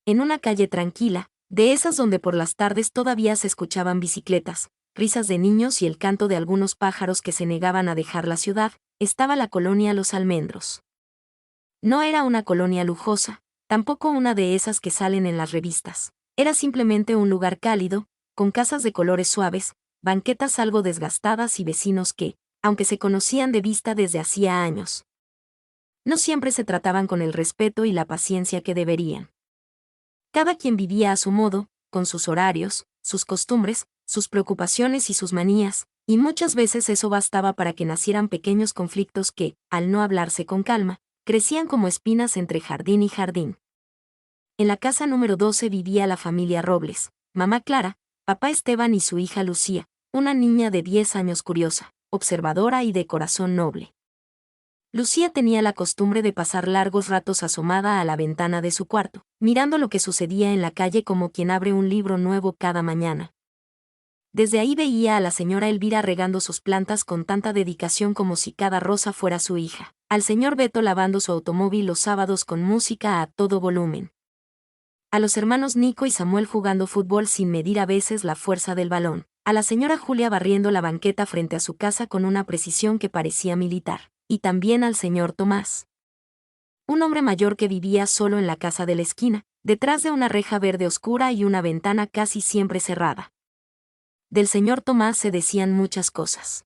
En una calle tranquila, de esas donde por las tardes todavía se escuchaban bicicletas, risas de niños y el canto de algunos pájaros que se negaban a dejar la ciudad, estaba la colonia Los Almendros. No era una colonia lujosa, tampoco una de esas que salen en las revistas. Era simplemente un lugar cálido, con casas de colores suaves, banquetas algo desgastadas y vecinos que, aunque se conocían de vista desde hacía años, no siempre se trataban con el respeto y la paciencia que deberían. Cada quien vivía a su modo, con sus horarios, sus costumbres, sus preocupaciones y sus manías, y muchas veces eso bastaba para que nacieran pequeños conflictos que, al no hablarse con calma, crecían como espinas entre jardín y jardín. En la casa número 12 vivía la familia Robles, mamá Clara, papá Esteban y su hija Lucía, una niña de 10 años curiosa, observadora y de corazón noble. Lucía tenía la costumbre de pasar largos ratos asomada a la ventana de su cuarto, mirando lo que sucedía en la calle como quien abre un libro nuevo cada mañana. Desde ahí veía a la señora Elvira regando sus plantas con tanta dedicación como si cada rosa fuera su hija, al señor Beto lavando su automóvil los sábados con música a todo volumen, a los hermanos Nico y Samuel jugando fútbol sin medir a veces la fuerza del balón, a la señora Julia barriendo la banqueta frente a su casa con una precisión que parecía militar, y también al señor Tomás, un hombre mayor que vivía solo en la casa de la esquina, detrás de una reja verde oscura y una ventana casi siempre cerrada. Del señor Tomás se decían muchas cosas.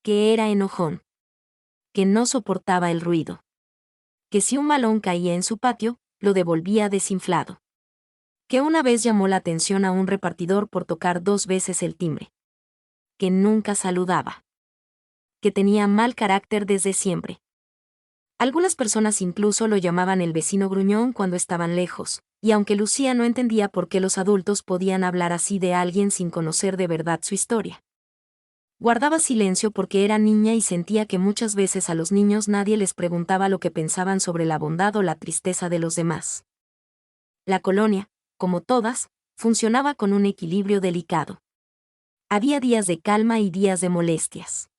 Que era enojón. Que no soportaba el ruido. Que si un balón caía en su patio, lo devolvía desinflado. Que una vez llamó la atención a un repartidor por tocar 2 veces el timbre. Que nunca saludaba. Que tenía mal carácter desde siempre. Algunas personas incluso lo llamaban el vecino gruñón cuando estaban lejos, y aunque Lucía no entendía por qué los adultos podían hablar así de alguien sin conocer de verdad su historia, guardaba silencio porque era niña y sentía que muchas veces a los niños nadie les preguntaba lo que pensaban sobre la bondad o la tristeza de los demás. La colonia, como todas, funcionaba con un equilibrio delicado. Había días de calma y días de molestias.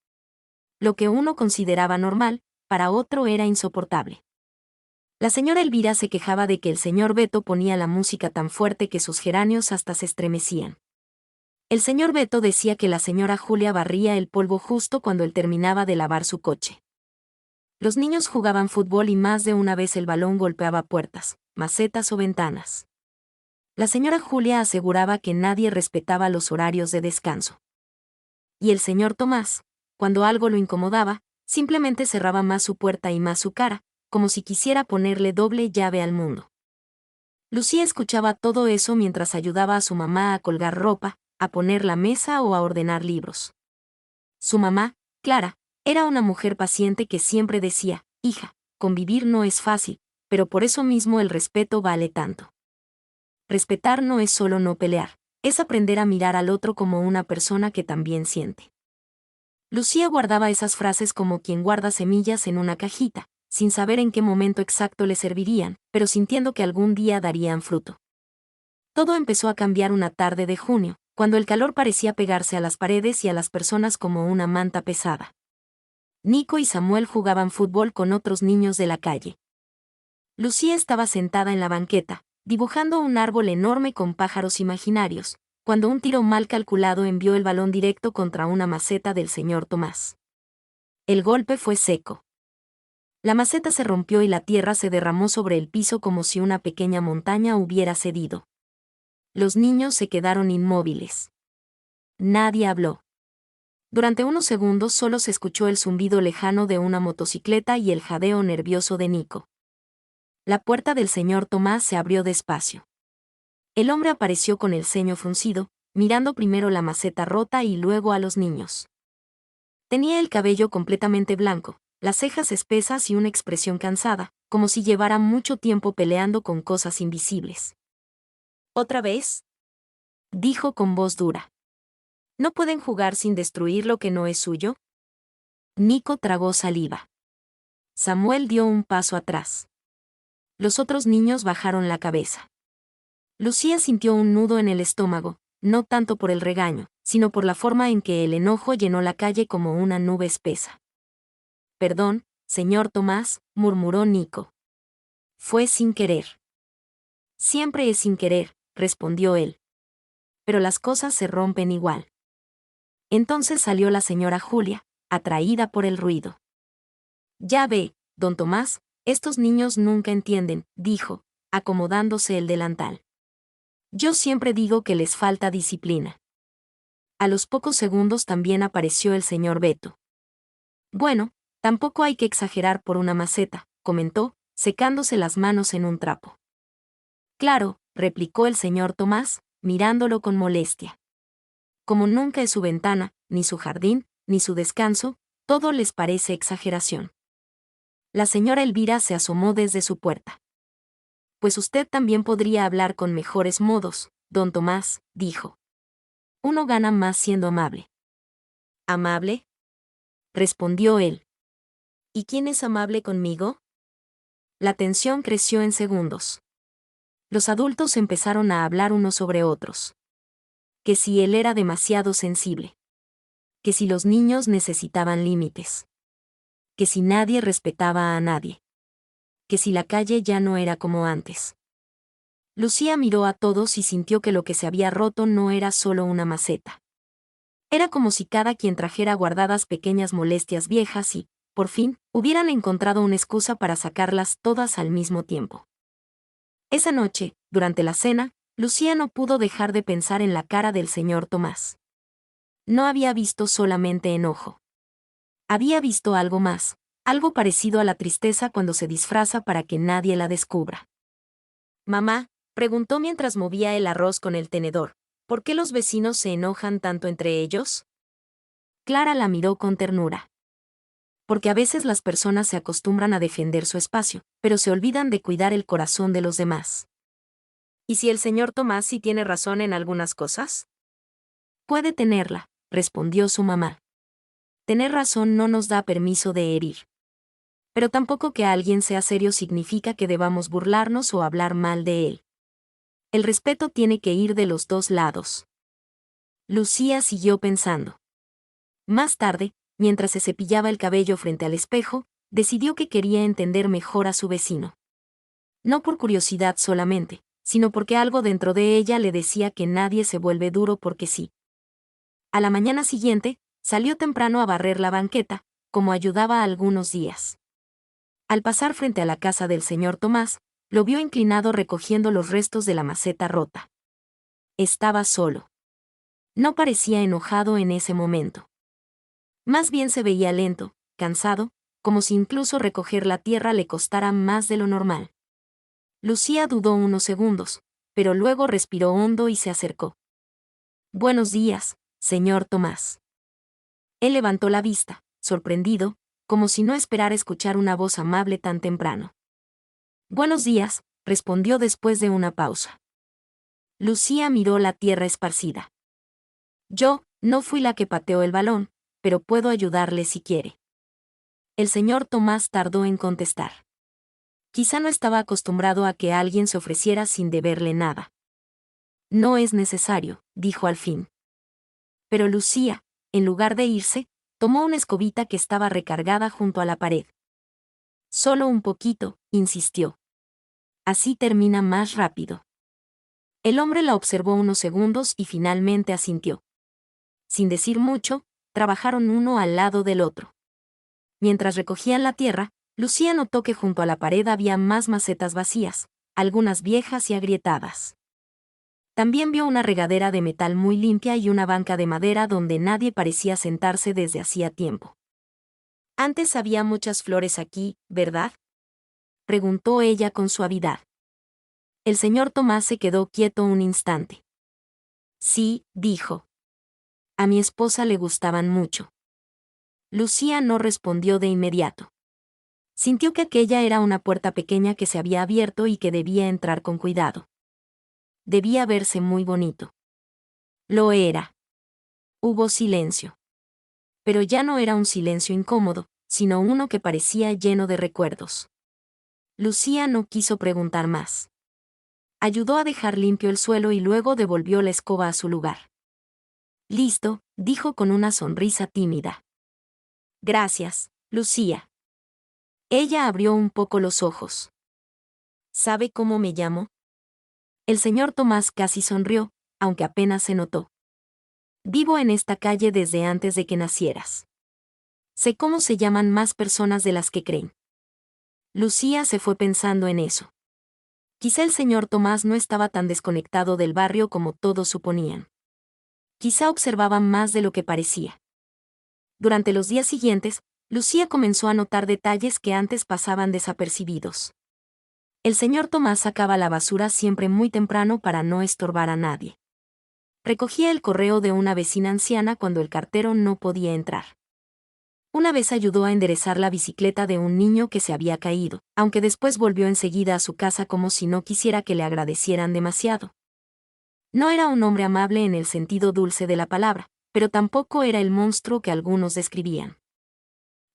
Lo que uno consideraba normal, para otro era insoportable. La señora Elvira se quejaba de que el señor Beto ponía la música tan fuerte que sus geranios hasta se estremecían. El señor Beto decía que la señora Julia barría el polvo justo cuando él terminaba de lavar su coche. Los niños jugaban fútbol y más de una vez el balón golpeaba puertas, macetas o ventanas. La señora Julia aseguraba que nadie respetaba los horarios de descanso. Y el señor Tomás, cuando algo lo incomodaba, simplemente cerraba más su puerta y más su cara, como si quisiera ponerle doble llave al mundo. Lucía escuchaba todo eso mientras ayudaba a su mamá a colgar ropa, a poner la mesa o a ordenar libros. Su mamá, Clara, era una mujer paciente que siempre decía, hija, convivir no es fácil, pero por eso mismo el respeto vale tanto. Respetar no es solo no pelear, es aprender a mirar al otro como una persona que también siente. Lucía guardaba esas frases como quien guarda semillas en una cajita, sin saber en qué momento exacto le servirían, pero sintiendo que algún día darían fruto. Todo empezó a cambiar una tarde de junio, cuando el calor parecía pegarse a las paredes y a las personas como una manta pesada. Nico y Samuel jugaban fútbol con otros niños de la calle. Lucía estaba sentada en la banqueta, dibujando un árbol enorme con pájaros imaginarios, cuando un tiro mal calculado envió el balón directo contra una maceta del señor Tomás. El golpe fue seco. La maceta se rompió y la tierra se derramó sobre el piso como si una pequeña montaña hubiera cedido. Los niños se quedaron inmóviles. Nadie habló. Durante unos segundos solo se escuchó el zumbido lejano de una motocicleta y el jadeo nervioso de Nico. La puerta del señor Tomás se abrió despacio. El hombre apareció con el ceño fruncido, mirando primero la maceta rota y luego a los niños. Tenía el cabello completamente blanco, las cejas espesas y una expresión cansada, como si llevara mucho tiempo peleando con cosas invisibles. ¿Otra vez?, dijo con voz dura. ¿No pueden jugar sin destruir lo que no es suyo? Nico tragó saliva. Samuel dio un paso atrás. Los otros niños bajaron la cabeza. Lucía sintió un nudo en el estómago, no tanto por el regaño, sino por la forma en que el enojo llenó la calle como una nube espesa. Perdón, señor Tomás, murmuró Nico. Fue sin querer. Siempre es sin querer, respondió él. Pero las cosas se rompen igual. Entonces salió la señora Julia, atraída por el ruido. Ya ve, don Tomás, estos niños nunca entienden, dijo, acomodándose el delantal. Yo siempre digo que les falta disciplina. A los pocos segundos también apareció el señor Beto. Bueno, tampoco hay que exagerar por una maceta, comentó, secándose las manos en un trapo. Claro, replicó el señor Tomás, mirándolo con molestia. Como nunca es su ventana, ni su jardín, ni su descanso, todo les parece exageración. La señora Elvira se asomó desde su puerta. Pues usted también podría hablar con mejores modos, don Tomás, dijo. Uno gana más siendo amable. ¿Amable? Respondió él. ¿Y quién es amable conmigo? La tensión creció en segundos. Los adultos empezaron a hablar unos sobre otros. Que si él era demasiado sensible. Que si los niños necesitaban límites. Que si nadie respetaba a nadie. Que si la calle ya no era como antes. Lucía miró a todos y sintió que lo que se había roto no era solo una maceta. Era como si cada quien trajera guardadas pequeñas molestias viejas y, por fin, hubieran encontrado una excusa para sacarlas todas al mismo tiempo. Esa noche, durante la cena, Lucía no pudo dejar de pensar en la cara del señor Tomás. No había visto solamente enojo. Había visto algo más, algo parecido a la tristeza cuando se disfraza para que nadie la descubra. Mamá, preguntó mientras movía el arroz con el tenedor, ¿por qué los vecinos se enojan tanto entre ellos? Clara la miró con ternura. Porque a veces las personas se acostumbran a defender su espacio, pero se olvidan de cuidar el corazón de los demás. ¿Y si el señor Tomás sí tiene razón en algunas cosas? Puede tenerla, respondió su mamá. Tener razón no nos da permiso de herir. Pero tampoco que alguien sea serio significa que debamos burlarnos o hablar mal de él. El respeto tiene que ir de los dos lados. Lucía siguió pensando. Más tarde, mientras se cepillaba el cabello frente al espejo, decidió que quería entender mejor a su vecino. No por curiosidad solamente, sino porque algo dentro de ella le decía que nadie se vuelve duro porque sí. A la mañana siguiente, salió temprano a barrer la banqueta, como ayudaba algunos días. Al pasar frente a la casa del señor Tomás, lo vio inclinado recogiendo los restos de la maceta rota. Estaba solo. No parecía enojado en ese momento. Más bien se veía lento, cansado, como si incluso recoger la tierra le costara más de lo normal. Lucía dudó unos segundos, pero luego respiró hondo y se acercó. Buenos días, señor Tomás. Él levantó la vista, sorprendido, como si no esperara escuchar una voz amable tan temprano. Buenos días, respondió después de una pausa. Lucía miró la tierra esparcida. Yo, no fui la que pateó el balón, pero puedo ayudarle si quiere. El señor Tomás tardó en contestar. Quizá no estaba acostumbrado a que alguien se ofreciera sin deberle nada. No es necesario, dijo al fin. Pero Lucía, en lugar de irse, tomó una escobita que estaba recargada junto a la pared. Solo un poquito, insistió. Así termina más rápido. El hombre la observó unos segundos y finalmente asintió. Sin decir mucho, trabajaron uno al lado del otro. Mientras recogían la tierra, Lucía notó que junto a la pared había más macetas vacías, algunas viejas y agrietadas. También vio una regadera de metal muy limpia y una banca de madera donde nadie parecía sentarse desde hacía tiempo. Antes había muchas flores aquí, ¿verdad? Preguntó ella con suavidad. El señor Tomás se quedó quieto un instante. Sí, dijo. A mi esposa le gustaban mucho. Lucía no respondió de inmediato. Sintió que aquella era una puerta pequeña que se había abierto y que debía entrar con cuidado. Debía verse muy bonito. Lo era. Hubo silencio. Pero ya no era un silencio incómodo, sino uno que parecía lleno de recuerdos. Lucía no quiso preguntar más. Ayudó a dejar limpio el suelo y luego devolvió la escoba a su lugar. Listo, dijo con una sonrisa tímida. Gracias, Lucía. Ella abrió un poco los ojos. ¿Sabe cómo me llamo? El señor Tomás casi sonrió, aunque apenas se notó. Vivo en esta calle desde antes de que nacieras. Sé cómo se llaman más personas de las que creen. Lucía se fue pensando en eso. Quizá el señor Tomás no estaba tan desconectado del barrio como todos suponían. Quizá observaba más de lo que parecía. Durante los días siguientes, Lucía comenzó a notar detalles que antes pasaban desapercibidos. El señor Tomás sacaba la basura siempre muy temprano para no estorbar a nadie. Recogía el correo de una vecina anciana cuando el cartero no podía entrar. Una vez ayudó a enderezar la bicicleta de un niño que se había caído, aunque después volvió enseguida a su casa como si no quisiera que le agradecieran demasiado. No era un hombre amable en el sentido dulce de la palabra, pero tampoco era el monstruo que algunos describían.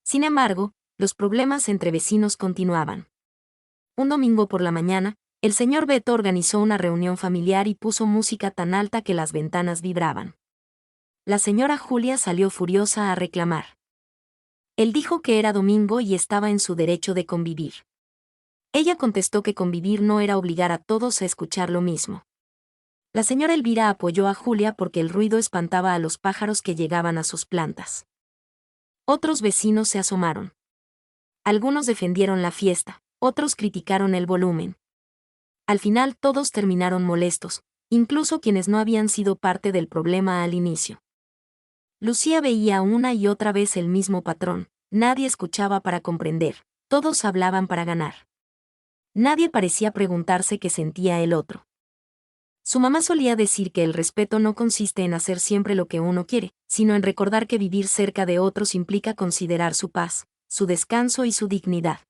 Sin embargo, los problemas entre vecinos continuaban. Un domingo por la mañana, el señor Beto organizó una reunión familiar y puso música tan alta que las ventanas vibraban. La señora Julia salió furiosa a reclamar. Él dijo que era domingo y estaba en su derecho de convivir. Ella contestó que convivir no era obligar a todos a escuchar lo mismo. La señora Elvira apoyó a Julia porque el ruido espantaba a los pájaros que llegaban a sus plantas. Otros vecinos se asomaron. Algunos defendieron la fiesta, otros criticaron el volumen. Al final todos terminaron molestos, incluso quienes no habían sido parte del problema al inicio. Lucía veía una y otra vez el mismo patrón, nadie escuchaba para comprender, todos hablaban para ganar. Nadie parecía preguntarse qué sentía el otro. Su mamá solía decir que el respeto no consiste en hacer siempre lo que uno quiere, sino en recordar que vivir cerca de otros implica considerar su paz, su descanso y su dignidad.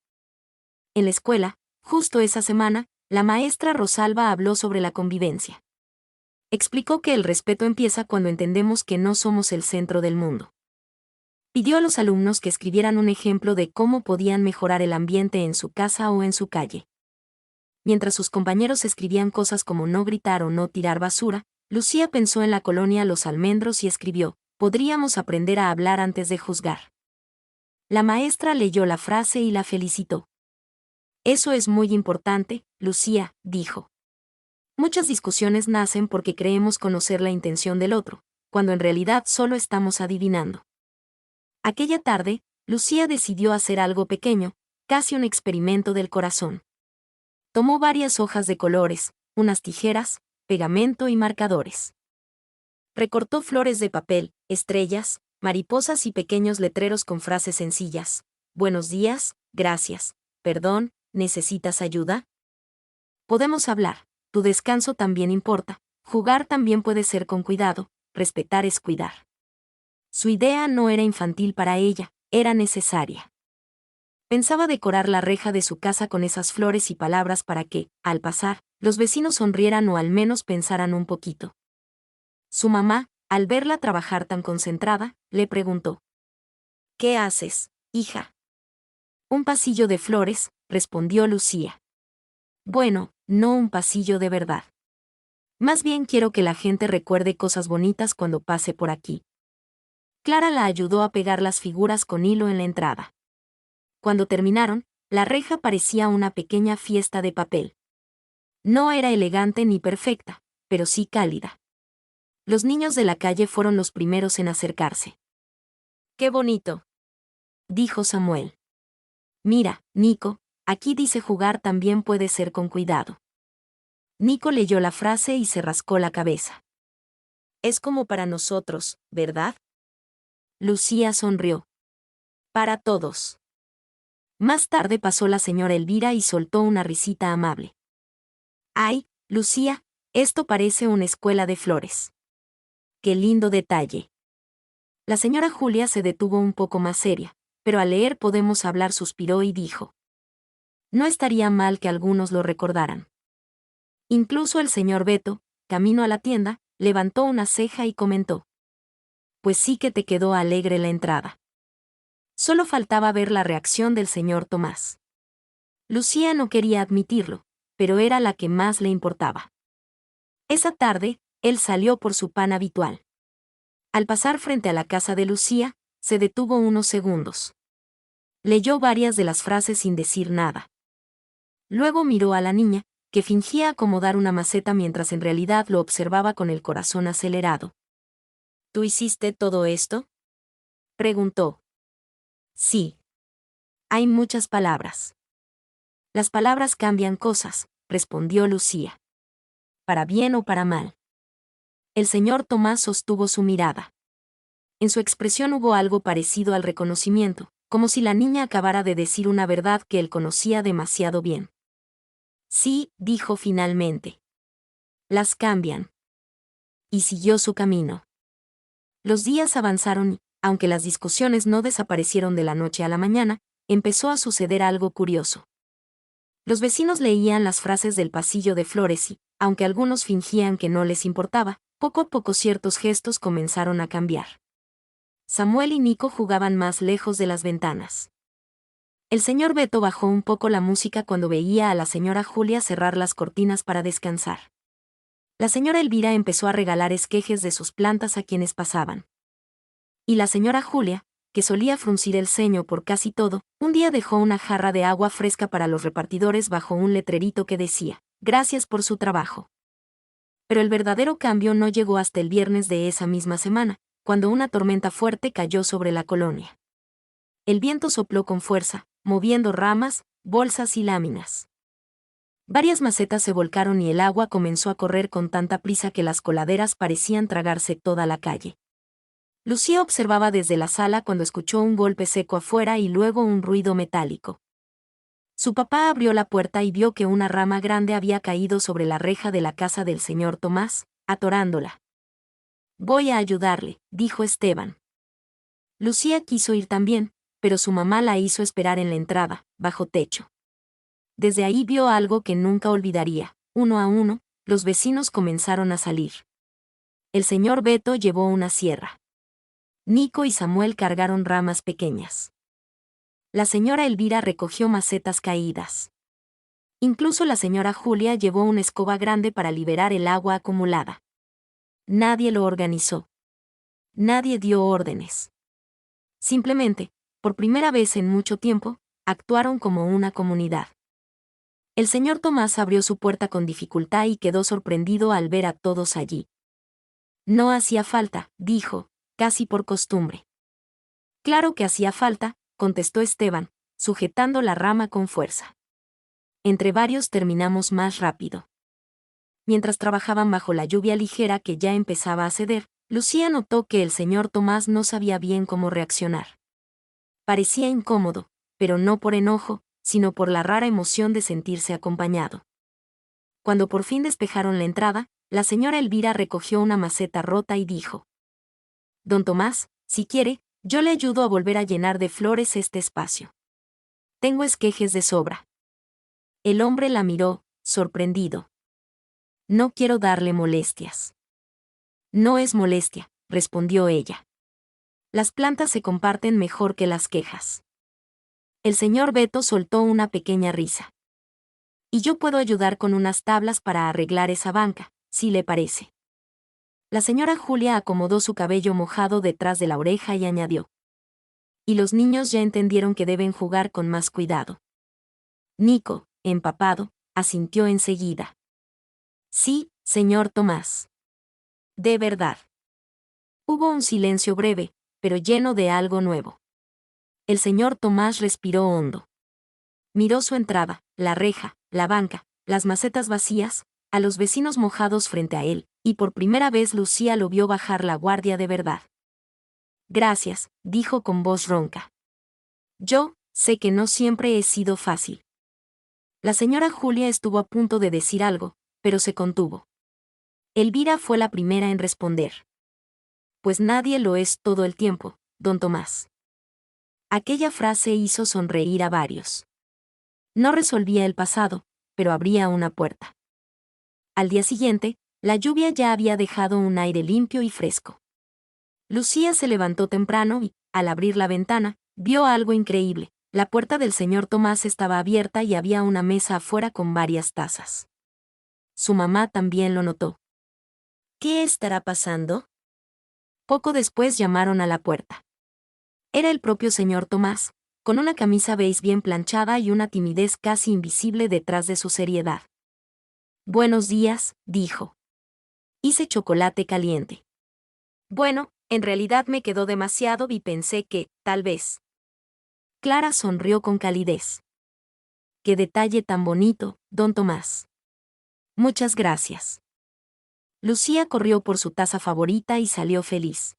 En la escuela, justo esa semana, la maestra Rosalba habló sobre la convivencia. Explicó que el respeto empieza cuando entendemos que no somos el centro del mundo. Pidió a los alumnos que escribieran un ejemplo de cómo podían mejorar el ambiente en su casa o en su calle. Mientras sus compañeros escribían cosas como no gritar o no tirar basura, Lucía pensó en la colonia Los Almendros y escribió, podríamos aprender a hablar antes de juzgar. La maestra leyó la frase y la felicitó. Eso es muy importante, Lucía, dijo. Muchas discusiones nacen porque creemos conocer la intención del otro, cuando en realidad solo estamos adivinando. Aquella tarde, Lucía decidió hacer algo pequeño, casi un experimento del corazón. Tomó varias hojas de colores, unas tijeras, pegamento y marcadores. Recortó flores de papel, estrellas, mariposas y pequeños letreros con frases sencillas. Buenos días, gracias, perdón, ¿necesitas ayuda? Podemos hablar. Tu descanso también importa, jugar también puede ser con cuidado, respetar es cuidar. Su idea no era infantil para ella, era necesaria. Pensaba decorar la reja de su casa con esas flores y palabras para que, al pasar, los vecinos sonrieran o al menos pensaran un poquito. Su mamá, al verla trabajar tan concentrada, le preguntó. ¿Qué haces, hija? Un pasillo de flores, respondió Lucía. Bueno, no un pasillo de verdad. Más bien quiero que la gente recuerde cosas bonitas cuando pase por aquí. Clara la ayudó a pegar las figuras con hilo en la entrada. Cuando terminaron, la reja parecía una pequeña fiesta de papel. No era elegante ni perfecta, pero sí cálida. Los niños de la calle fueron los primeros en acercarse. ¡Qué bonito!, dijo Samuel. Mira, Nico, aquí dice jugar también puede ser con cuidado. Nico leyó la frase y se rascó la cabeza. Es como para nosotros, ¿verdad? Lucía sonrió. Para todos. Más tarde pasó la señora Elvira y soltó una risita amable. Ay, Lucía, esto parece una escuela de flores. Qué lindo detalle. La señora Julia se detuvo un poco más seria, pero al leer Podemos hablar suspiró y dijo. No estaría mal que algunos lo recordaran. Incluso el señor Beto, camino a la tienda, levantó una ceja y comentó. Pues sí que te quedó alegre la entrada. Solo faltaba ver la reacción del señor Tomás. Lucía no quería admitirlo, pero era la que más le importaba. Esa tarde, él salió por su pan habitual. Al pasar frente a la casa de Lucía, se detuvo unos segundos. Leyó varias de las frases sin decir nada. Luego miró a la niña, que fingía acomodar una maceta mientras en realidad lo observaba con el corazón acelerado. ¿Tú hiciste todo esto?, preguntó. Sí. Hay muchas palabras. Las palabras cambian cosas, respondió Lucía. Para bien o para mal. El señor Tomás sostuvo su mirada. En su expresión hubo algo parecido al reconocimiento, como si la niña acabara de decir una verdad que él conocía demasiado bien. Sí, dijo finalmente. Las cambian. Y siguió su camino. Los días avanzaron y, aunque las discusiones no desaparecieron de la noche a la mañana, empezó a suceder algo curioso. Los vecinos leían las frases del pasillo de Flores y, aunque algunos fingían que no les importaba, poco a poco ciertos gestos comenzaron a cambiar. Samuel y Nico jugaban más lejos de las ventanas. El señor Beto bajó un poco la música cuando veía a la señora Julia cerrar las cortinas para descansar. La señora Elvira empezó a regalar esquejes de sus plantas a quienes pasaban. Y la señora Julia, que solía fruncir el ceño por casi todo, un día dejó una jarra de agua fresca para los repartidores bajo un letrerito que decía, «Gracias por su trabajo». Pero el verdadero cambio no llegó hasta el viernes de esa misma semana, cuando una tormenta fuerte cayó sobre la colonia. El viento sopló con fuerza, moviendo ramas, bolsas y láminas. Varias macetas se volcaron y el agua comenzó a correr con tanta prisa que las coladeras parecían tragarse toda la calle. Lucía observaba desde la sala cuando escuchó un golpe seco afuera y luego un ruido metálico. Su papá abrió la puerta y vio que una rama grande había caído sobre la reja de la casa del señor Tomás, atorándola. «Voy a ayudarle», dijo Esteban. Lucía quiso ir también, pero su mamá la hizo esperar en la entrada, bajo techo. Desde ahí vio algo que nunca olvidaría. Uno a uno, los vecinos comenzaron a salir. El señor Beto llevó una sierra. Nico y Samuel cargaron ramas pequeñas. La señora Elvira recogió macetas caídas. Incluso la señora Julia llevó una escoba grande para liberar el agua acumulada. Nadie lo organizó. Nadie dio órdenes. Simplemente, por primera vez en mucho tiempo, actuaron como una comunidad. El señor Tomás abrió su puerta con dificultad y quedó sorprendido al ver a todos allí. «No hacía falta», dijo, casi por costumbre. «Claro que hacía falta», contestó Esteban, sujetando la rama con fuerza. Entre varios terminamos más rápido. Mientras trabajaban bajo la lluvia ligera que ya empezaba a ceder, Lucía notó que el señor Tomás no sabía bien cómo reaccionar. Parecía incómodo, pero no por enojo, sino por la rara emoción de sentirse acompañado. Cuando por fin despejaron la entrada, la señora Elvira recogió una maceta rota y dijo: «Don Tomás, si quiere, yo le ayudo a volver a llenar de flores este espacio. Tengo esquejes de sobra». El hombre la miró, sorprendido. «No quiero darle molestias». «No es molestia», respondió ella. «Las plantas se comparten mejor que las quejas». El señor Beto soltó una pequeña risa. «Y yo puedo ayudar con unas tablas para arreglar esa banca, si le parece». La señora Julia acomodó su cabello mojado detrás de la oreja y añadió: «Y los niños ya entendieron que deben jugar con más cuidado». Nico, empapado, asintió enseguida. «Sí, señor Tomás». «De verdad». Hubo un silencio breve, pero lleno de algo nuevo. El señor Tomás respiró hondo. Miró su entrada, la reja, la banca, las macetas vacías, a los vecinos mojados frente a él, y por primera vez Lucía lo vio bajar la guardia de verdad. «Gracias», dijo con voz ronca. «Yo sé que no siempre he sido fácil». La señora Julia estuvo a punto de decir algo, pero se contuvo. Elvira fue la primera en responder. «Pues nadie lo es todo el tiempo, don Tomás». Aquella frase hizo sonreír a varios. No resolvía el pasado, pero abría una puerta. Al día siguiente, la lluvia ya había dejado un aire limpio y fresco. Lucía se levantó temprano y, al abrir la ventana, vio algo increíble. La puerta del señor Tomás estaba abierta y había una mesa afuera con varias tazas. Su mamá también lo notó. «¿Qué estará pasando?». Poco después llamaron a la puerta. Era el propio señor Tomás, con una camisa beige bien planchada y una timidez casi invisible detrás de su seriedad. Buenos días, dijo. Hice chocolate caliente. Bueno, en realidad me quedó demasiado y pensé que, tal vez. Clara sonrió con calidez. Qué detalle tan bonito, don Tomás. Muchas gracias. Lucía corrió por su taza favorita y salió feliz.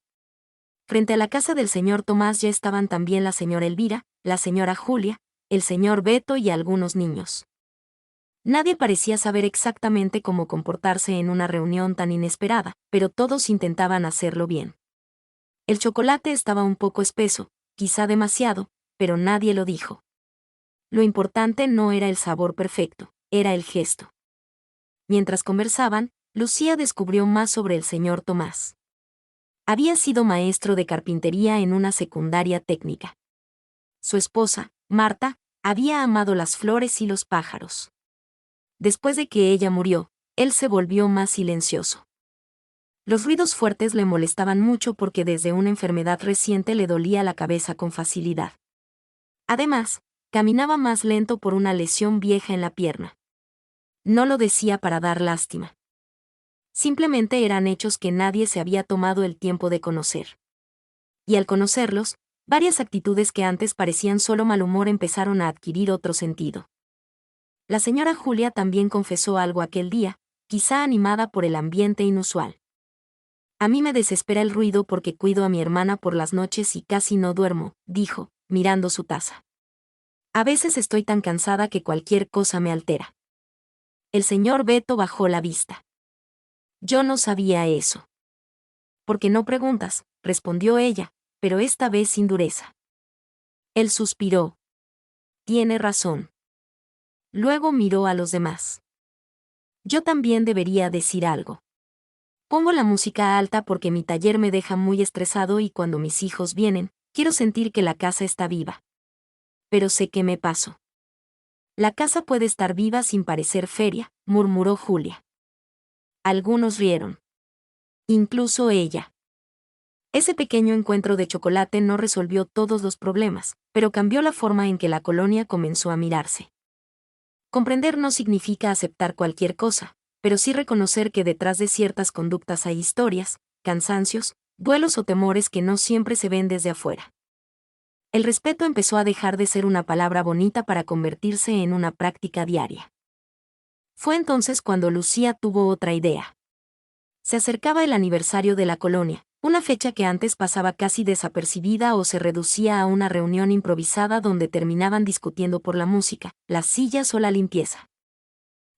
Frente a la casa del señor Tomás ya estaban también la señora Elvira, la señora Julia, el señor Beto y algunos niños. Nadie parecía saber exactamente cómo comportarse en una reunión tan inesperada, pero todos intentaban hacerlo bien. El chocolate estaba un poco espeso, quizá demasiado, pero nadie lo dijo. Lo importante no era el sabor perfecto, era el gesto. Mientras conversaban, Lucía descubrió más sobre el señor Tomás. Había sido maestro de carpintería en una secundaria técnica. Su esposa, Marta, había amado las flores y los pájaros. Después de que ella murió, él se volvió más silencioso. Los ruidos fuertes le molestaban mucho porque desde una enfermedad reciente le dolía la cabeza con facilidad. Además, caminaba más lento por una lesión vieja en la pierna. No lo decía para dar lástima. Simplemente eran hechos que nadie se había tomado el tiempo de conocer. Y al conocerlos, varias actitudes que antes parecían solo mal humor empezaron a adquirir otro sentido. La señora Julia también confesó algo aquel día, quizá animada por el ambiente inusual. A mí me desespera el ruido porque cuido a mi hermana por las noches y casi no duermo, dijo, mirando su taza. A veces estoy tan cansada que cualquier cosa me altera. El señor Beto bajó la vista. Yo no sabía eso. ¿Por qué no preguntas?, respondió ella, pero esta vez sin dureza. Él suspiró. Tiene razón. Luego miró a los demás. Yo también debería decir algo. Pongo la música alta porque mi taller me deja muy estresado y cuando mis hijos vienen, quiero sentir que la casa está viva. Pero sé que me paso. La casa puede estar viva sin parecer feria, murmuró Julia. Algunos rieron. Incluso ella. Ese pequeño encuentro de chocolate no resolvió todos los problemas, pero cambió la forma en que la colonia comenzó a mirarse. Comprender no significa aceptar cualquier cosa, pero sí reconocer que detrás de ciertas conductas hay historias, cansancios, duelos o temores que no siempre se ven desde afuera. El respeto empezó a dejar de ser una palabra bonita para convertirse en una práctica diaria. Fue entonces cuando Lucía tuvo otra idea. Se acercaba el aniversario de la colonia, una fecha que antes pasaba casi desapercibida o se reducía a una reunión improvisada donde terminaban discutiendo por la música, las sillas o la limpieza.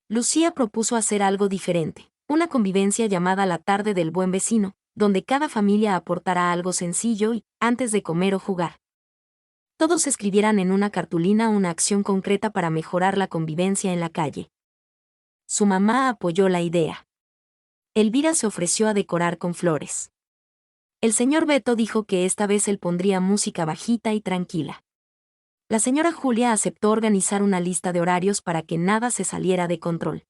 Lucía propuso hacer algo diferente, una convivencia llamada la tarde del buen vecino, donde cada familia aportara algo sencillo y, antes de comer o jugar, todos escribieran en una cartulina una acción concreta para mejorar la convivencia en la calle. Su mamá apoyó la idea. Elvira se ofreció a decorar con flores. El señor Beto dijo que esta vez él pondría música bajita y tranquila. La señora Julia aceptó organizar una lista de horarios para que nada se saliera de control.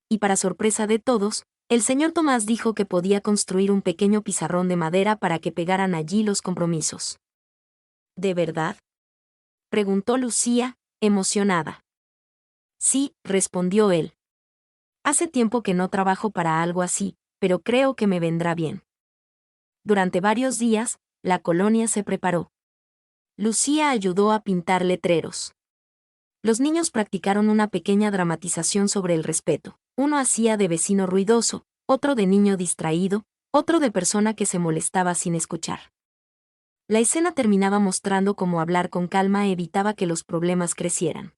Y para sorpresa de todos, el señor Tomás dijo que podía construir un pequeño pizarrón de madera para que pegaran allí los compromisos. ¿De verdad?, preguntó Lucía, emocionada. Sí, respondió él. Hace tiempo que no trabajo para algo así, pero creo que me vendrá bien. Durante varios días, la colonia se preparó. Lucía ayudó a pintar letreros. Los niños practicaron una pequeña dramatización sobre el respeto. Uno hacía de vecino ruidoso, otro de niño distraído, otro de persona que se molestaba sin escuchar. La escena terminaba mostrando cómo hablar con calma evitaba que los problemas crecieran.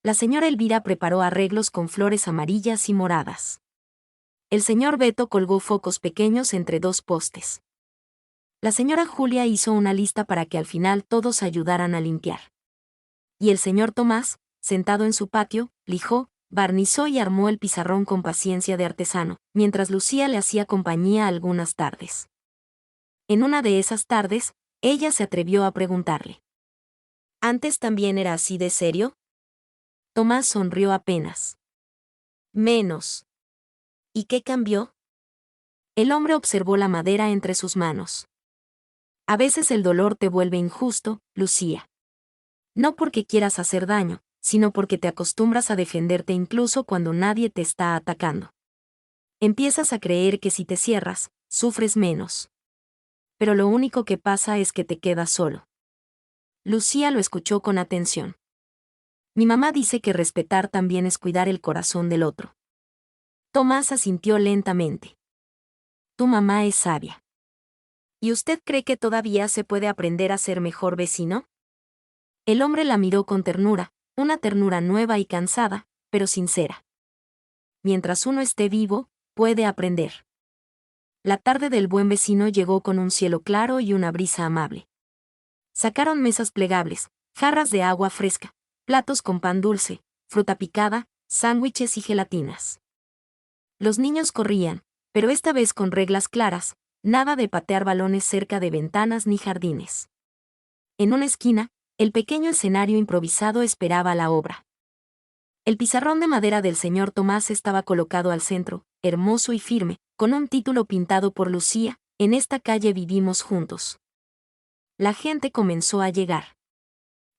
La señora Elvira preparó arreglos con flores amarillas y moradas. El señor Beto colgó focos pequeños entre dos postes. La señora Julia hizo una lista para que al final todos ayudaran a limpiar. Y el señor Tomás, sentado en su patio, lijó, barnizó y armó el pizarrón con paciencia de artesano, mientras Lucía le hacía compañía algunas tardes. En una de esas tardes, ella se atrevió a preguntarle: ¿Antes también era así de serio? Tomás sonrió apenas. Menos. ¿Y qué cambió? El hombre observó la madera entre sus manos. A veces el dolor te vuelve injusto, Lucía. No porque quieras hacer daño, sino porque te acostumbras a defenderte incluso cuando nadie te está atacando. Empiezas a creer que si te cierras, sufres menos. Pero lo único que pasa es que te quedas solo. Lucía lo escuchó con atención. Mi mamá dice que respetar también es cuidar el corazón del otro. Tomás asintió lentamente. Tu mamá es sabia. ¿Y usted cree que todavía se puede aprender a ser mejor vecino? El hombre la miró con ternura, una ternura nueva y cansada, pero sincera. Mientras uno esté vivo, puede aprender. La tarde del buen vecino llegó con un cielo claro y una brisa amable. Sacaron mesas plegables, jarras de agua fresca, platos con pan dulce, fruta picada, sándwiches y gelatinas. Los niños corrían, pero esta vez con reglas claras, nada de patear balones cerca de ventanas ni jardines. En una esquina, el pequeño escenario improvisado esperaba la obra. El pizarrón de madera del señor Tomás estaba colocado al centro, hermoso y firme, con un título pintado por Lucía: En esta calle vivimos juntos. La gente comenzó a llegar.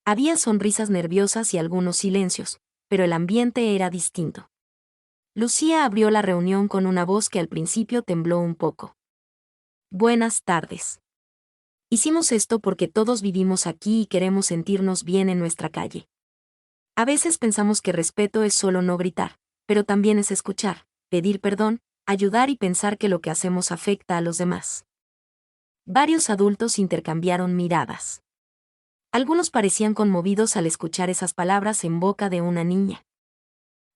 Había sonrisas nerviosas y algunos silencios, pero el ambiente era distinto. Lucía abrió la reunión con una voz que al principio tembló un poco. Buenas tardes. Hicimos esto porque todos vivimos aquí y queremos sentirnos bien en nuestra calle. A veces pensamos que respeto es solo no gritar, pero también es escuchar, pedir perdón, ayudar y pensar que lo que hacemos afecta a los demás. Varios adultos intercambiaron miradas. Algunos parecían conmovidos al escuchar esas palabras en boca de una niña.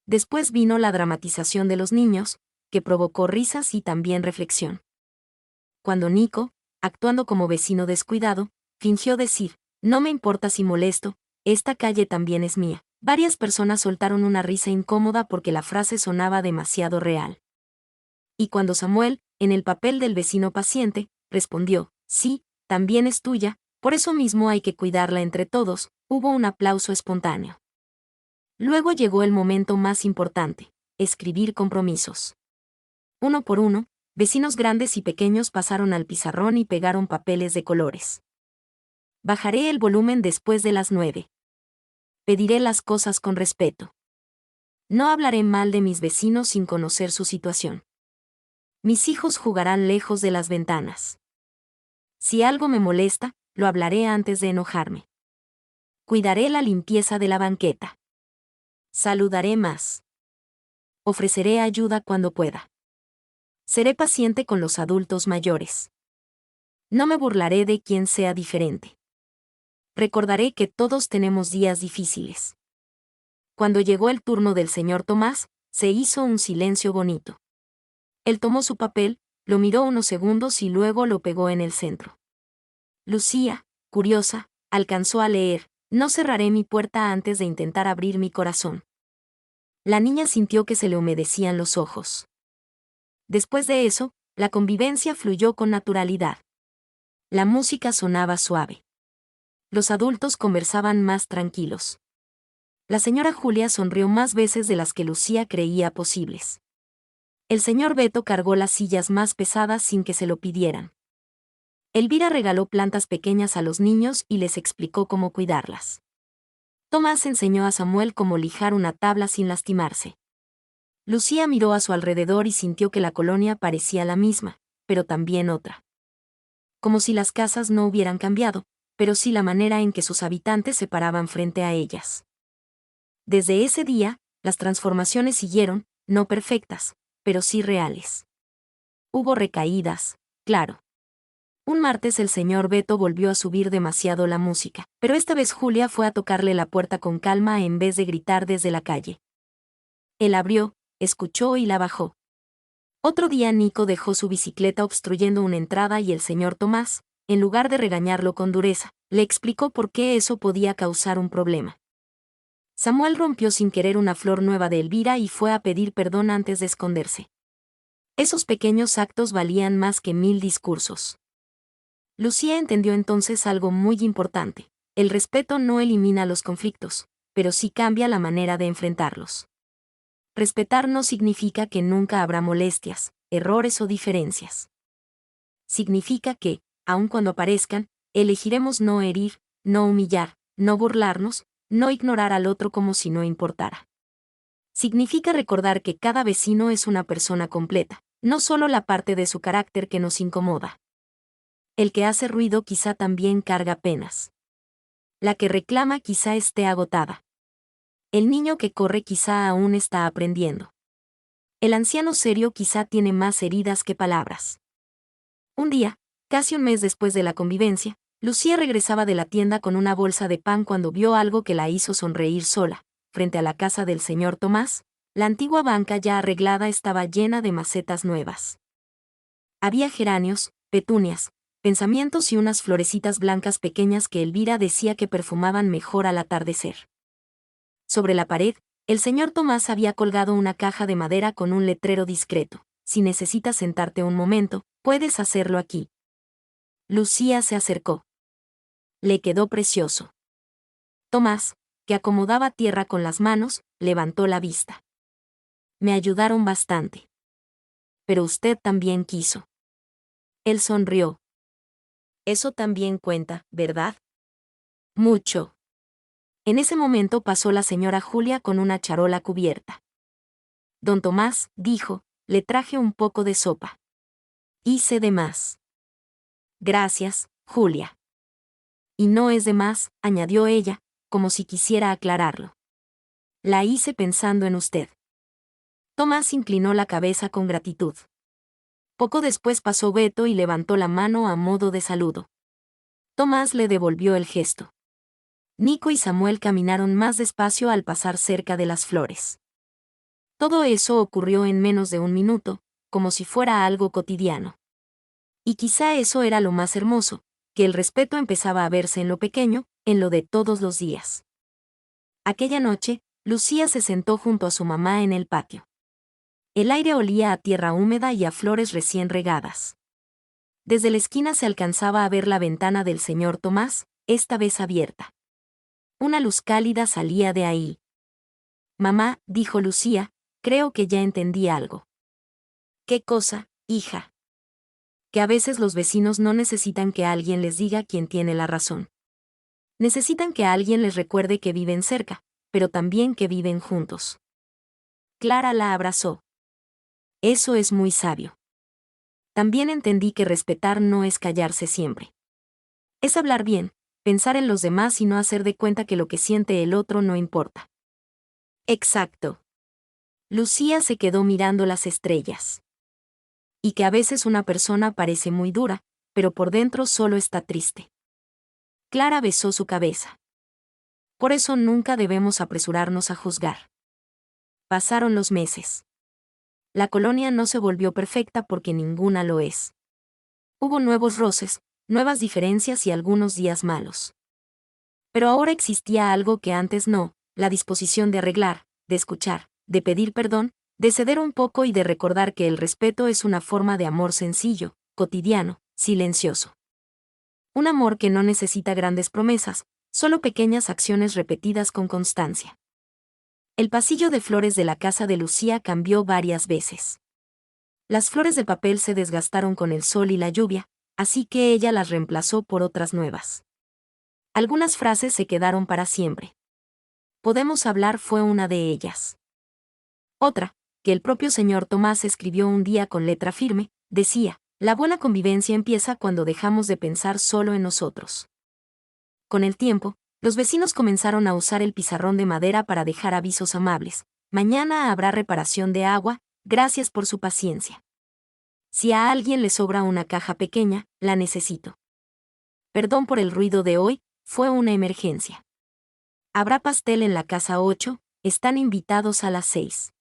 Después vino la dramatización de los niños, que provocó risas y también reflexión. Cuando Nico, actuando como vecino descuidado, fingió decir: no me importa si molesto, esta calle también es mía. Varias personas soltaron una risa incómoda porque la frase sonaba demasiado real. Y cuando Samuel, en el papel del vecino paciente, respondió: sí, también es tuya, por eso mismo hay que cuidarla entre todos, hubo un aplauso espontáneo. Luego llegó el momento más importante: escribir compromisos. Uno por uno, vecinos grandes y pequeños pasaron al pizarrón y pegaron papeles de colores. Bajaré el volumen después de las 9. Pediré las cosas con respeto. No hablaré mal de mis vecinos sin conocer su situación. Mis hijos jugarán lejos de las ventanas. Si algo me molesta, lo hablaré antes de enojarme. Cuidaré la limpieza de la banqueta. Saludaré más. Ofreceré ayuda cuando pueda. Seré paciente con los adultos mayores. No me burlaré de quien sea diferente. Recordaré que todos tenemos días difíciles. Cuando llegó el turno del señor Tomás, se hizo un silencio bonito. Él tomó su papel, lo miró unos segundos y luego lo pegó en el centro. Lucía, curiosa, alcanzó a leer: no cerraré mi puerta antes de intentar abrir mi corazón. La niña sintió que se le humedecían los ojos. Después de eso, la convivencia fluyó con naturalidad. La música sonaba suave. Los adultos conversaban más tranquilos. La señora Julia sonrió más veces de las que Lucía creía posibles. El señor Beto cargó las sillas más pesadas sin que se lo pidieran. Elvira regaló plantas pequeñas a los niños y les explicó cómo cuidarlas. Tomás enseñó a Samuel cómo lijar una tabla sin lastimarse. Lucía miró a su alrededor y sintió que la colonia parecía la misma, pero también otra. Como si las casas no hubieran cambiado, pero sí la manera en que sus habitantes se paraban frente a ellas. Desde ese día, las transformaciones siguieron, no perfectas, pero sí reales. Hubo recaídas, claro. Un martes el señor Beto volvió a subir demasiado la música, pero esta vez Julia fue a tocarle la puerta con calma en vez de gritar desde la calle. Él abrió, escuchó y la bajó. Otro día Nico dejó su bicicleta obstruyendo una entrada y el señor Tomás, en lugar de regañarlo con dureza, le explicó por qué eso podía causar un problema. Samuel rompió sin querer una flor nueva de Elvira y fue a pedir perdón antes de esconderse. Esos pequeños actos valían más que 1000 discursos. Lucía entendió entonces algo muy importante: el respeto no elimina los conflictos, pero sí cambia la manera de enfrentarlos. Respetar no significa que nunca habrá molestias, errores o diferencias. Significa que, aun cuando aparezcan, elegiremos no herir, no humillar, no burlarnos, no ignorar al otro como si no importara. Significa recordar que cada vecino es una persona completa, no solo la parte de su carácter que nos incomoda. El que hace ruido quizá también carga penas. La que reclama quizá esté agotada. El niño que corre quizá aún está aprendiendo. El anciano serio quizá tiene más heridas que palabras. Un día, casi un mes después de la convivencia, Lucía regresaba de la tienda con una bolsa de pan cuando vio algo que la hizo sonreír sola. Frente a la casa del señor Tomás, la antigua banca ya arreglada estaba llena de macetas nuevas. Había geranios, petunias, pensamientos y unas florecitas blancas pequeñas que Elvira decía que perfumaban mejor al atardecer. Sobre la pared, el señor Tomás había colgado una caja de madera con un letrero discreto: si necesitas sentarte un momento, puedes hacerlo aquí. Lucía se acercó. Le quedó precioso. Tomás, que acomodaba tierra con las manos, levantó la vista. Me ayudaron bastante. Pero usted también quiso. Él sonrió. Eso también cuenta, ¿verdad? Mucho. En ese momento pasó la señora Julia con una charola cubierta. Don Tomás, dijo, le traje un poco de sopa. Hice de más. Gracias, Julia. Y no es de más, añadió ella, como si quisiera aclararlo. La hice pensando en usted. Tomás inclinó la cabeza con gratitud. Poco después pasó Beto y levantó la mano a modo de saludo. Tomás le devolvió el gesto. Nico y Samuel caminaron más despacio al pasar cerca de las flores. Todo eso ocurrió en menos de un minuto, como si fuera algo cotidiano. Y quizá eso era lo más hermoso, que el respeto empezaba a verse en lo pequeño, en lo de todos los días. Aquella noche, Lucía se sentó junto a su mamá en el patio. El aire olía a tierra húmeda y a flores recién regadas. Desde la esquina se alcanzaba a ver la ventana del señor Tomás, esta vez abierta. Una luz cálida salía de ahí. Mamá, dijo Lucía, creo que ya entendí algo. ¿Qué cosa, hija? Que a veces los vecinos no necesitan que alguien les diga quién tiene la razón. Necesitan que alguien les recuerde que viven cerca, pero también que viven juntos. Clara la abrazó. Eso es muy sabio. También entendí que respetar no es callarse siempre. Es hablar bien, pensar en los demás y no hacer de cuenta que lo que siente el otro no importa. Exacto. Lucía se quedó mirando las estrellas. Y que a veces una persona parece muy dura, pero por dentro solo está triste. Clara besó su cabeza. Por eso nunca debemos apresurarnos a juzgar. Pasaron los meses. La colonia no se volvió perfecta porque ninguna lo es. Hubo nuevos roces, nuevas diferencias y algunos días malos. Pero ahora existía algo que antes no, la disposición de arreglar, de escuchar, de pedir perdón, de ceder un poco y de recordar que el respeto es una forma de amor sencillo, cotidiano, silencioso. Un amor que no necesita grandes promesas, solo pequeñas acciones repetidas con constancia. El pasillo de flores de la casa de Lucía cambió varias veces. Las flores de papel se desgastaron con el sol y la lluvia, así que ella las reemplazó por otras nuevas. Algunas frases se quedaron para siempre. Podemos hablar fue una de ellas. Otra, que el propio señor Tomás escribió un día con letra firme, decía: la buena convivencia empieza cuando dejamos de pensar solo en nosotros. Con el tiempo, los vecinos comenzaron a usar el pizarrón de madera para dejar avisos amables. Mañana habrá reparación de agua, gracias por su paciencia. Si a alguien le sobra una caja pequeña, la necesito. Perdón por el ruido de hoy, fue una emergencia. Habrá pastel en la casa 8, están invitados a las 6.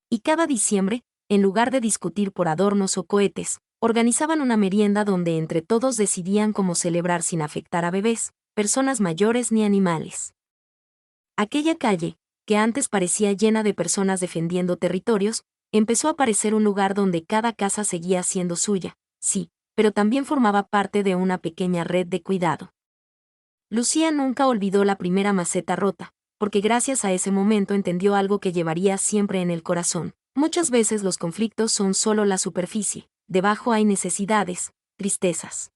Y cada diciembre, en lugar de discutir por adornos o cohetes, organizaban una merienda donde entre todos decidían cómo celebrar sin afectar a bebés, personas mayores ni animales. Aquella calle, que antes parecía llena de personas defendiendo territorios, empezó a parecer un lugar donde cada casa seguía siendo suya, sí, pero también formaba parte de una pequeña red de cuidado. Lucía nunca olvidó la primera maceta rota, porque gracias a ese momento entendió algo que llevaría siempre en el corazón. Muchas veces los conflictos son solo la superficie, debajo hay necesidades, tristezas,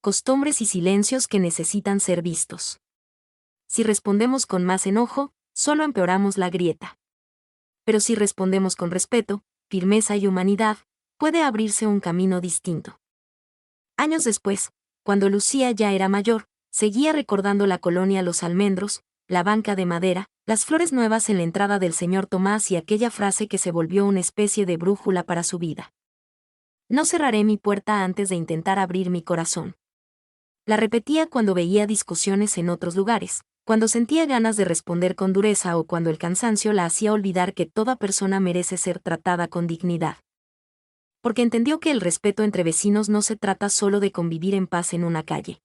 costumbres y silencios que necesitan ser vistos. Si respondemos con más enojo, solo empeoramos la grieta. Pero si respondemos con respeto, firmeza y humanidad, puede abrirse un camino distinto. Años después, cuando Lucía ya era mayor, seguía recordando la colonia Los Almendros, la banca de madera, las flores nuevas en la entrada del señor Tomás y aquella frase que se volvió una especie de brújula para su vida. No cerraré mi puerta antes de intentar abrir mi corazón. La repetía cuando veía discusiones en otros lugares, cuando sentía ganas de responder con dureza o cuando el cansancio la hacía olvidar que toda persona merece ser tratada con dignidad. Porque entendió que el respeto entre vecinos no se trata solo de convivir en paz en una calle.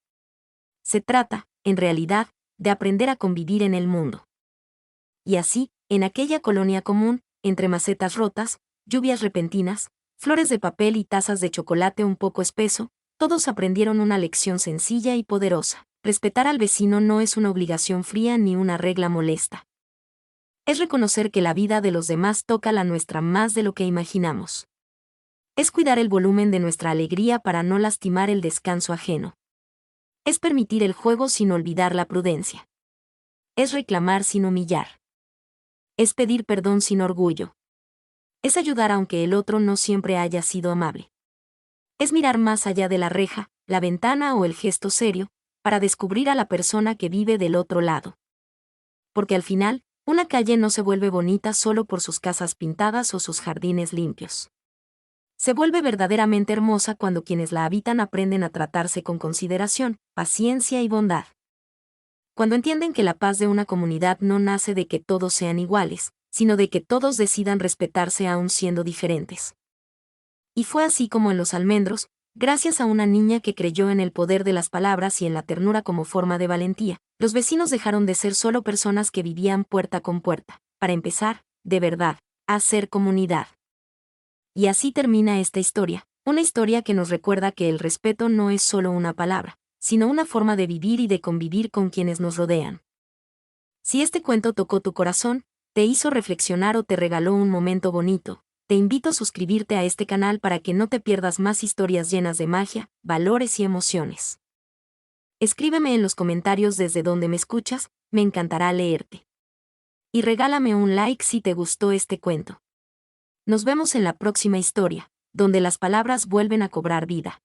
Se trata, en realidad, de aprender a convivir en el mundo. Y así, en aquella colonia común, entre macetas rotas, lluvias repentinas, flores de papel y tazas de chocolate un poco espeso, todos aprendieron una lección sencilla y poderosa. Respetar al vecino no es una obligación fría ni una regla molesta. Es reconocer que la vida de los demás toca la nuestra más de lo que imaginamos. Es cuidar el volumen de nuestra alegría para no lastimar el descanso ajeno. Es permitir el juego sin olvidar la prudencia. Es reclamar sin humillar. Es pedir perdón sin orgullo. Es ayudar aunque el otro no siempre haya sido amable. Es mirar más allá de la reja, la ventana o el gesto serio, para descubrir a la persona que vive del otro lado. Porque al final, una calle no se vuelve bonita solo por sus casas pintadas o sus jardines limpios. Se vuelve verdaderamente hermosa cuando quienes la habitan aprenden a tratarse con consideración, paciencia y bondad. Cuando entienden que la paz de una comunidad no nace de que todos sean iguales, sino de que todos decidan respetarse aún siendo diferentes. Y fue así como en Los Almendros, gracias a una niña que creyó en el poder de las palabras y en la ternura como forma de valentía, los vecinos dejaron de ser solo personas que vivían puerta con puerta, para empezar, de verdad, a ser comunidad. Y así termina esta historia, una historia que nos recuerda que el respeto no es solo una palabra, sino una forma de vivir y de convivir con quienes nos rodean. Si este cuento tocó tu corazón, te hizo reflexionar o te regaló un momento bonito, te invito a suscribirte a este canal para que no te pierdas más historias llenas de magia, valores y emociones. Escríbeme en los comentarios desde donde me escuchas, me encantará leerte. Y regálame un like si te gustó este cuento. Nos vemos en la próxima historia, donde las palabras vuelven a cobrar vida.